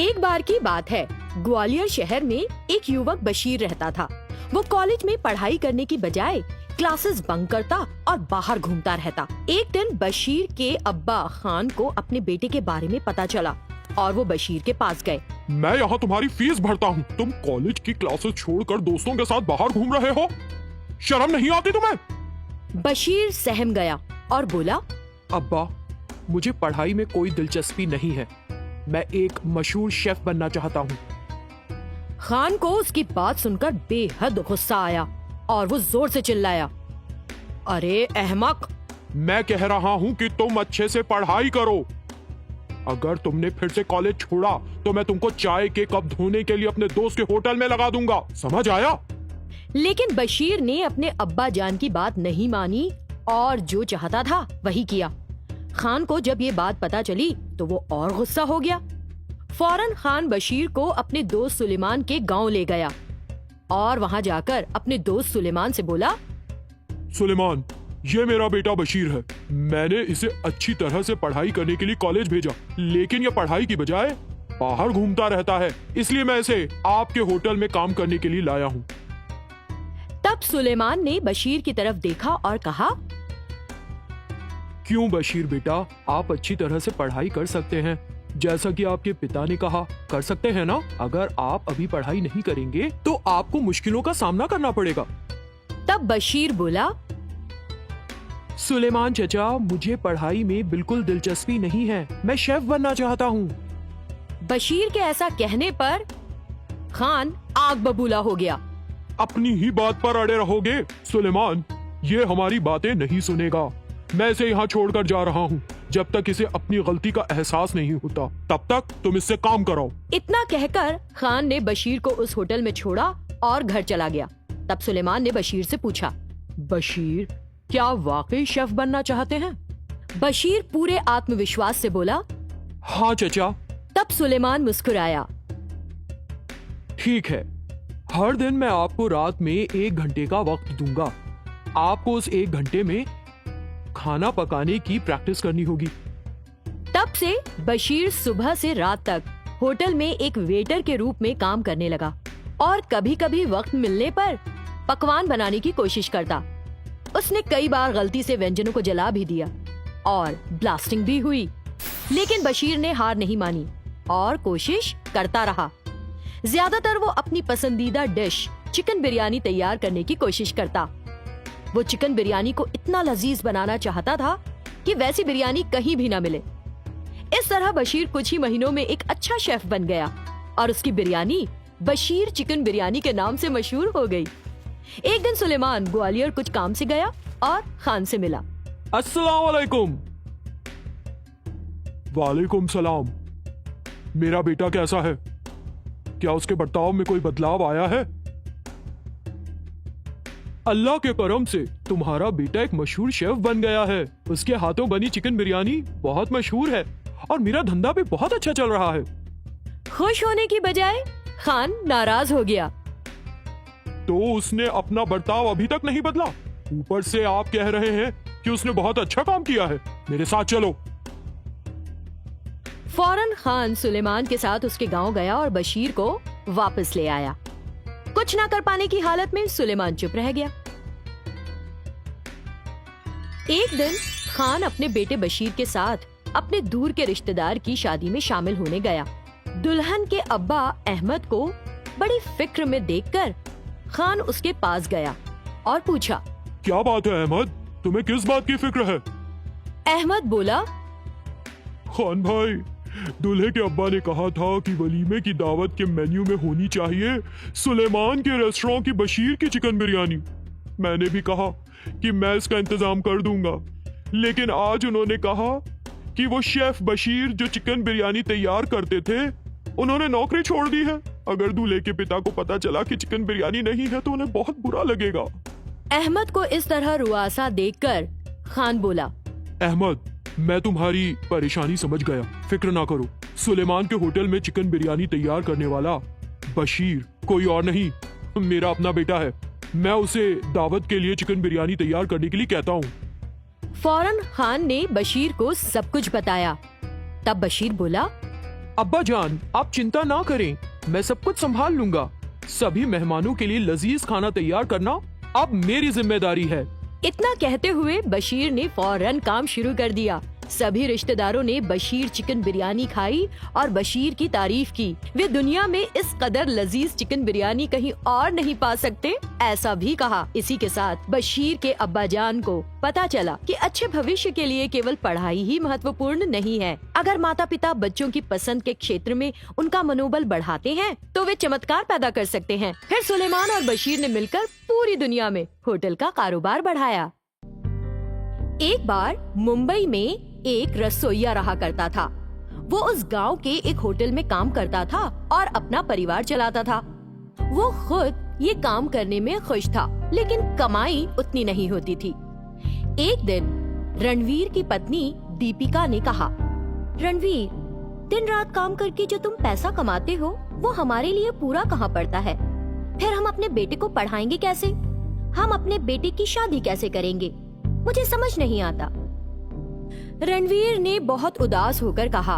एक बार की बात है, ग्वालियर शहर में एक युवक बशीर रहता था। वो कॉलेज में पढ़ाई करने की बजाय क्लासेस बंक करता और बाहर घूमता रहता। एक दिन बशीर के अब्बा खान को अपने बेटे के बारे में पता चला और वो बशीर के पास गए। मैं यहाँ तुम्हारी फीस भरता हूँ, तुम कॉलेज की क्लासेस छोड़कर दोस्तों के साथ बाहर घूम रहे हो, शर्म नहीं आती तुम्हें? बशीर सहम गया और बोला, अब्बा, मुझे पढ़ाई में कोई दिलचस्पी नहीं है। मैं एक मशहूर शेफ बनना चाहता हूँ। खान को उसकी बात सुनकर बेहद गुस्सा आया और वो जोर से चिल्लाया, अरे अहमक! मैं कह रहा हूँ कि तुम अच्छे से पढ़ाई करो। अगर तुमने फिर से कॉलेज छोड़ा तो मैं तुमको चाय के कप धोने के लिए अपने दोस्त के होटल में लगा दूंगा, समझ आया? लेकिन बशीर ने अपने अब्बा जान की बात नहीं मानी और जो चाहता था वही किया। खान को जब ये बात पता चली तो वो और गुस्सा हो गया। फौरन खान बशीर को अपने दोस्त सुलेमान के गांव ले गया और वहां जाकर अपने दोस्त सुलेमान से बोला, सुलेमान, ये मेरा बेटा बशीर है। मैंने इसे अच्छी तरह से पढ़ाई करने के लिए कॉलेज भेजा, लेकिन ये पढ़ाई की बजाय बाहर घूमता रहता है, इसलिए मैं इसे आपके होटल में काम करने के लिए लाया हूँ। तब सुलेमान ने बशीर की तरफ देखा और कहा, क्यों बशीर बेटा, आप अच्छी तरह से पढ़ाई कर सकते हैं, जैसा कि आपके पिता ने कहा, कर सकते हैं ना? अगर आप अभी पढ़ाई नहीं करेंगे तो आपको मुश्किलों का सामना करना पड़ेगा। तब बशीर बोला, सुलेमान चचा, मुझे पढ़ाई में बिल्कुल दिलचस्पी नहीं है, मैं शेफ बनना चाहता हूँ। बशीर के ऐसा कहने पर खान आग बबूला हो गया। अपनी ही बात पर अड़े रहोगे? सुलेमान, ये हमारी बातें नहीं सुनेगा। मैं इसे यहाँ छोड़कर जा रहा हूँ। जब तक इसे अपनी गलती का एहसास नहीं होता तब तक तुम इससे काम कराओ। इतना कहकर खान ने बशीर को उस होटल में छोड़ा और घर चला गया। तब सुलेमान ने बशीर से पूछा, बशीर, क्या वाकई शेफ बनना चाहते हैं? बशीर पूरे आत्मविश्वास से बोला, हाँ चचा। तब सुलेमान मुस्कुराया। ठीक है, हर दिन मैं आपको रात में 1 घंटे का वक्त दूंगा। आपको उस 1 घंटे में खाना पकाने की प्रैक्टिस करनी होगी। तब से बशीर सुबह से रात तक होटल में एक वेटर के रूप में काम करने लगा और कभी कभी वक्त मिलने पर पकवान बनाने की कोशिश करता। उसने कई बार गलती से व्यंजनों को जला भी दिया और ब्लास्टिंग भी हुई, लेकिन बशीर ने हार नहीं मानी और कोशिश करता रहा। ज्यादातर वो अपनी पसंदीदा डिश चिकन बिरयानी तैयार करने की कोशिश करता। वो चिकन बिरयानी को इतना लजीज बनाना चाहता था कि वैसी बिरयानी कहीं भी ना मिले। इस तरह बशीर कुछ ही महीनों में एक अच्छा शेफ बन गया और उसकी बिरयानी बशीर चिकन बिरयानी के नाम से मशहूर हो गई। एक दिन सुलेमान ग्वालियर कुछ काम से गया और खान से मिला। अस्सलाम वालेकुम। वालेकुम सलाम। मेरा बेटा कैसा है? क्या उसके बर्ताव में कोई बदलाव आया है? अल्लाह के करम से तुम्हारा बेटा एक मशहूर शेफ बन गया है। उसके हाथों बनी चिकन बिरयानी बहुत मशहूर है और मेरा धंधा भी बहुत अच्छा चल रहा है। खुश होने की बजाय खान नाराज हो गया। तो उसने अपना बर्ताव अभी तक नहीं बदला। ऊपर से आप कह रहे हैं कि उसने बहुत अच्छा काम किया है। मेरे साथ चलो। फौरन खान सुलेमान के साथ उसके गांव गया और बशीर को वापस ले आया। कुछ ना कर पाने की हालत में सुलेमान चुप रह गया। एक दिन खान अपने बेटे बशीर के साथ अपने दूर के रिश्तेदार की शादी में शामिल होने गया। दुल्हन के अब्बा अहमद को बड़ी फिक्र में देखकर खान उसके पास गया और पूछा, क्या बात है अहमद, तुम्हें किस बात की फिक्र है? अहमद बोला, खान भाई, दूल्हे के अब्बा ने कहा था कि वलीमे की दावत के मेन्यू में होनी चाहिए सुलेमान के रेस्टोरेंट की बशीर की चिकन बिरयानी। मैंने भी कहा कि मैं इसका इंतजाम कर दूंगा, लेकिन आज उन्होंने कहा कि वो शेफ बशीर जो चिकन बिरयानी तैयार करते थे, उन्होंने नौकरी छोड़ दी है। अगर दूल्हे के पिता को पता चला कि चिकन बिरयानी नहीं है तो उन्हें बहुत बुरा लगेगा। अहमद को इस तरह रुआसा देखकर खान बोला, अहमद, मैं तुम्हारी परेशानी समझ गया, फिक्र ना करो। सुलेमान के होटल में चिकन बिरयानी तैयार करने वाला बशीर कोई और नहीं, मेरा अपना बेटा है। मैं उसे दावत के लिए चिकन बिरयानी तैयार करने के लिए कहता हूँ। फौरन खान ने बशीर को सब कुछ बताया। तब बशीर बोला, अब्बा जान, आप चिंता ना करें, मैं सब कुछ संभाल लूंगा। सभी मेहमानों के लिए लजीज खाना तैयार करना अब मेरी जिम्मेदारी है। इतना कहते हुए बशीर ने फौरन काम शुरू कर दिया। सभी रिश्तेदारों ने बशीर चिकन बिरयानी खाई और बशीर की तारीफ की। वे दुनिया में इस कदर लजीज चिकन बिरयानी कहीं और नहीं पा सकते, ऐसा भी कहा। इसी के साथ बशीर के अब्बा जान को पता चला कि अच्छे भविष्य के लिए केवल पढ़ाई ही महत्वपूर्ण नहीं है। अगर माता पिता बच्चों की पसंद के क्षेत्र में उनका मनोबल बढ़ाते हैं तो वे चमत्कार पैदा कर सकते हैं। फिर सुलेमान और बशीर ने मिलकर पूरी दुनिया में होटल का कारोबार बढ़ाया। एक बार मुंबई में एक रसोइया रहा करता था। वो उस गांव के एक होटल में काम करता था और अपना परिवार चलाता था। वो खुद ये काम करने में खुश था, लेकिन कमाई उतनी नहीं होती थी। एक दिन रणवीर की पत्नी दीपिका ने कहा, रणवीर, दिन रात काम करके जो तुम पैसा कमाते हो वो हमारे लिए पूरा कहाँ पड़ता है। फिर हम अपने बेटे को पढ़ाएंगे कैसे? हम अपने बेटे की शादी कैसे करेंगे? मुझे समझ नहीं आता। रणवीर ने बहुत उदास होकर कहा,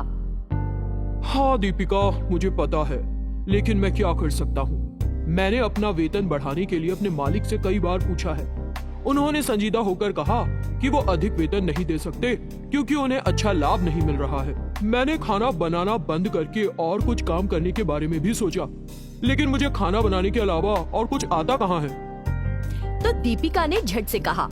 हाँ दीपिका, मुझे पता है, लेकिन मैं क्या कर सकता हूँ। मैंने अपना वेतन बढ़ाने के लिए अपने मालिक से कई बार पूछा है। उन्होंने संजीदा होकर कहा कि वो अधिक वेतन नहीं दे सकते क्योंकि उन्हें अच्छा लाभ नहीं मिल रहा है। मैंने खाना बनाना बंद करके और कुछ काम करने के बारे में भी सोचा, लेकिन मुझे खाना बनाने के अलावा और कुछ आता कहाँ है। तो दीपिका ने झट से कहा,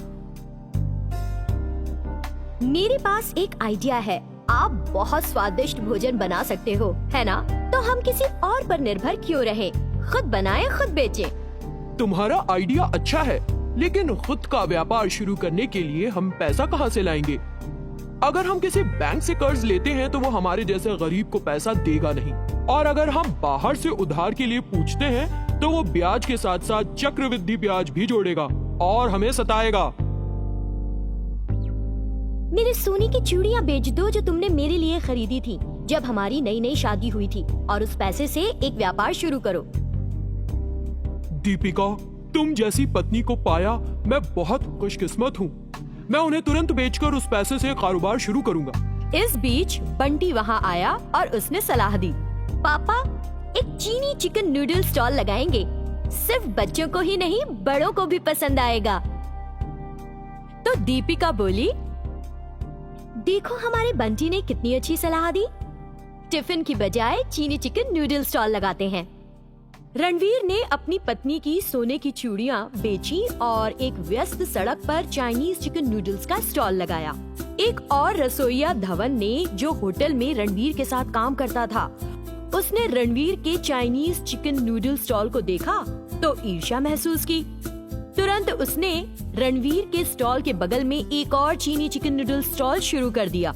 मेरे पास एक आइडिया है। आप बहुत स्वादिष्ट भोजन बना सकते हो, है ना? तो हम किसी और पर निर्भर क्यों रहें? खुद बनाएं, खुद बेचें। तुम्हारा आइडिया अच्छा है, लेकिन खुद का व्यापार शुरू करने के लिए हम पैसा कहाँ से लाएंगे? अगर हम किसी बैंक से कर्ज लेते हैं तो वो हमारे जैसे गरीब को पैसा देगा नहीं, और अगर हम बाहर से उधार के लिए पूछते हैं तो वो ब्याज के साथ साथ चक्रवृद्धि ब्याज भी जोड़ेगा और हमें सताएगा। मेरे सोने की चूड़ियाँ बेच दो जो तुमने मेरे लिए खरीदी थी जब हमारी नई नई शादी हुई थी, और उस पैसे से एक व्यापार शुरू करो। दीपिका, तुम जैसी पत्नी को पाया मैं बहुत खुशकिस्मत हूँ। मैं उन्हें तुरंत बेचकर उस पैसे से कारोबार शुरू करूँगा। इस बीच बंटी वहाँ आया और उसने सलाह दी, पापा, एक चीनी चिकन नूडल स्टॉल लगाएंगे। सिर्फ बच्चों को ही नहीं, बड़ों को भी पसंद आएगा। तो दीपिका बोली, देखो हमारे बंटी ने कितनी अच्छी सलाह दी। टिफिन की बजाय चीनी चिकन नूडल स्टॉल लगाते हैं। रणवीर ने अपनी पत्नी की सोने की चूड़ियाँ बेची और एक व्यस्त सड़क पर चाइनीज चिकन नूडल्स का स्टॉल लगाया। एक और रसोइया धवन ने, जो होटल में रणवीर के साथ काम करता था, उसने रणवीर के चाइनीज चिकन नूडल स्टॉल को देखा तो ईर्ष्या महसूस की। तुरंत उसने रणवीर के स्टॉल के बगल में एक और चीनी चिकन नूडल स्टॉल शुरू कर दिया।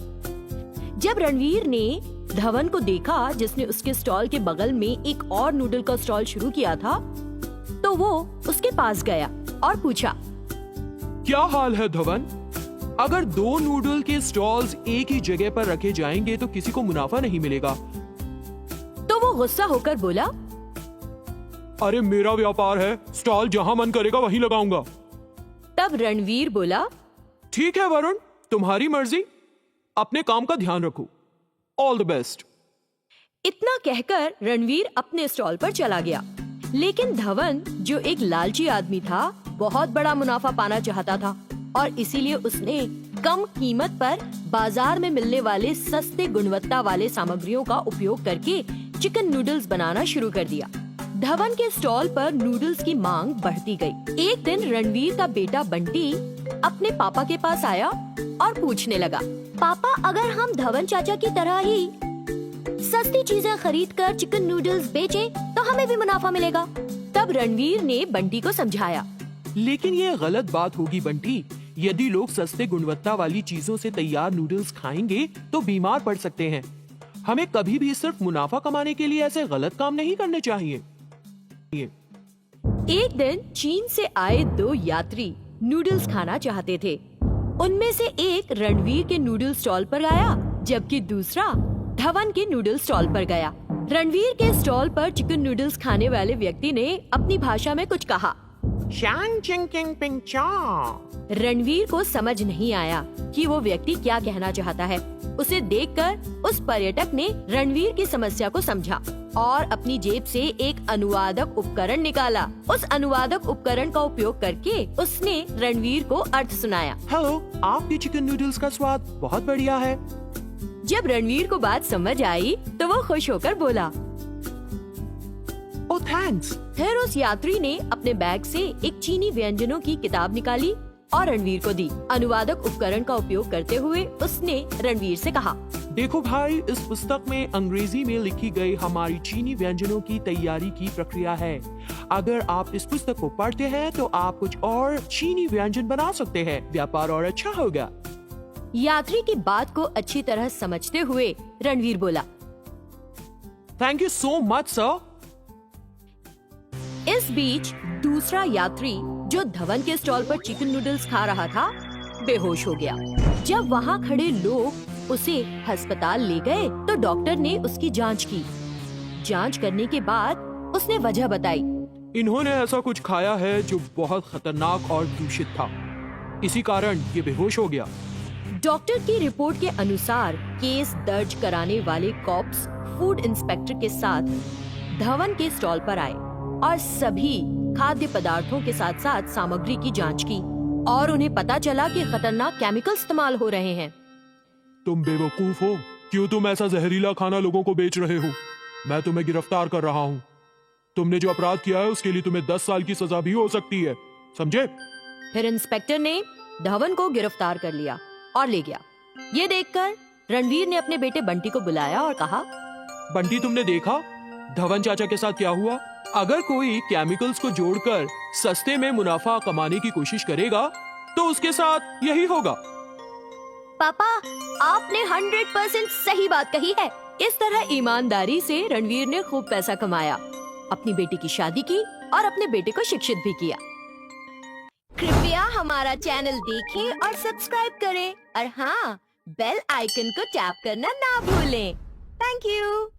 जब रणवीर ने धवन को देखा, जिसने उसके स्टॉल के बगल में एक और नूडल का स्टॉल शुरू किया था, तो वो उसके पास गया और पूछा, क्या हाल है धवन? अगर दो नूडल के स्टॉल्स एक ही जगह पर रखे जाएंगे तो किसी को मुनाफा नहीं मिलेगा। तो वो गुस्सा होकर बोला, अरे मेरा व्यापार है, स्टॉल जहाँ मन करेगा वहीं लगाऊंगा। तब रणवीर बोला, ठीक है वरुण, तुम्हारी मर्जी, अपने काम का ध्यान रखो, ऑल द बेस्ट। इतना कहकर रणवीर अपने स्टॉल पर चला गया। लेकिन धवन, जो एक लालची आदमी था, बहुत बड़ा मुनाफा पाना चाहता था और इसीलिए उसने कम कीमत पर बाजार में मिलने वाले सस्ते गुणवत्ता वाले सामग्रियों का उपयोग करके चिकन नूडल्स बनाना शुरू कर दिया। धवन के स्टॉल पर नूडल्स की मांग बढ़ती गई। एक दिन रणवीर का बेटा बंटी अपने पापा के पास आया और पूछने लगा, पापा, अगर हम धवन चाचा की तरह ही सस्ती चीजें खरीदकर चिकन नूडल्स बेचें तो हमें भी मुनाफा मिलेगा। तब रणवीर ने बंटी को समझाया, लेकिन ये गलत बात होगी बंटी। यदि लोग सस्ते गुणवत्ता वाली चीजों से तैयार नूडल्स खाएंगे तो बीमार पड़ सकते हैं। हमें कभी भी सिर्फ मुनाफा कमाने के लिए ऐसे गलत काम नहीं करने चाहिए। एक दिन चीन से आए दो यात्री नूडल्स खाना चाहते थे। उनमें से एक रणवीर के नूडल स्टॉल पर आया, जबकि दूसरा धवन के नूडल स्टॉल पर गया। रणवीर के स्टॉल पर चिकन नूडल्स खाने वाले व्यक्ति ने अपनी भाषा में कुछ कहा। शान चिंग किंग पिंग चा। रणवीर को समझ नहीं आया कि वो व्यक्ति क्या कहना चाहता है। उसे देखकर उस पर्यटक ने रणवीर की समस्या को समझा और अपनी जेब से एक अनुवादक उपकरण निकाला। उस अनुवादक उपकरण का उपयोग करके उसने रणवीर को अर्थ सुनाया। हेलो, आपकी चिकन नूडल्स का स्वाद बहुत बढ़िया है। जब रणवीर को बात समझ आई तो वो खुश होकर बोला। ओह थैंक्स। फिर उस यात्री ने अपने बैग से एक चीनी व्यंजनों की किताब निकाली और रणवीर को दी। अनुवादक उपकरण का उपयोग करते हुए उसने रणवीर से कहा, देखो भाई, इस पुस्तक में अंग्रेजी में लिखी गई हमारी चीनी व्यंजनों की तैयारी की प्रक्रिया है। अगर आप इस पुस्तक को पढ़ते हैं तो आप कुछ और चीनी व्यंजन बना सकते हैं। व्यापार और अच्छा होगा। यात्री की बात को अच्छी तरह समझते हुए रणवीर बोला, thank you so much sir. इस बीच दूसरा यात्री जो धवन के स्टॉल पर चिकन नूडल्स खा रहा था बेहोश हो गया। जब वहाँ खड़े लोग उसे अस्पताल ले गए तो डॉक्टर ने उसकी जांच की। जांच करने के बाद उसने वजह बताई। इन्होंने ऐसा कुछ खाया है जो बहुत खतरनाक और दूषित था, इसी कारण ये बेहोश हो गया। डॉक्टर की रिपोर्ट के अनुसार केस दर्ज कराने वाले कॉप्स फूड इंस्पेक्टर के साथ धवन के स्टॉल पर आए और सभी खाद्य पदार्थों के साथ साथ सामग्री की जांच की और उन्हें पता चला कि खतरनाक केमिकल इस्तेमाल हो रहे हैं। तुम बेवकूफ हो, क्यों तुम ऐसा जहरीला खाना लोगों को बेच रहे हो? मैं तुम्हें गिरफ्तार कर रहा हूँ। तुमने जो अपराध किया है उसके लिए तुम्हें 10 साल की सजा भी हो सकती है, समझे? फिर इंस्पेक्टर ने धवन को गिरफ्तार कर लिया और ले गया। ये देखकर रणवीर ने अपने बेटे बंटी को बुलाया और कहा, बंटी, तुमने देखा धवन चाचा के साथ क्या हुआ? अगर कोई केमिकल्स को जोड़कर सस्ते में मुनाफा कमाने की कोशिश करेगा तो उसके साथ यही होगा। पापा, आपने 100% सही बात कही है। इस तरह ईमानदारी से रणवीर ने खूब पैसा कमाया, अपनी बेटी की शादी की और अपने बेटे को शिक्षित भी किया। कृपया हमारा चैनल देखें और सब्सक्राइब करें और हाँ, बेल आइकन को टैप करना ना भूलें। Thank you.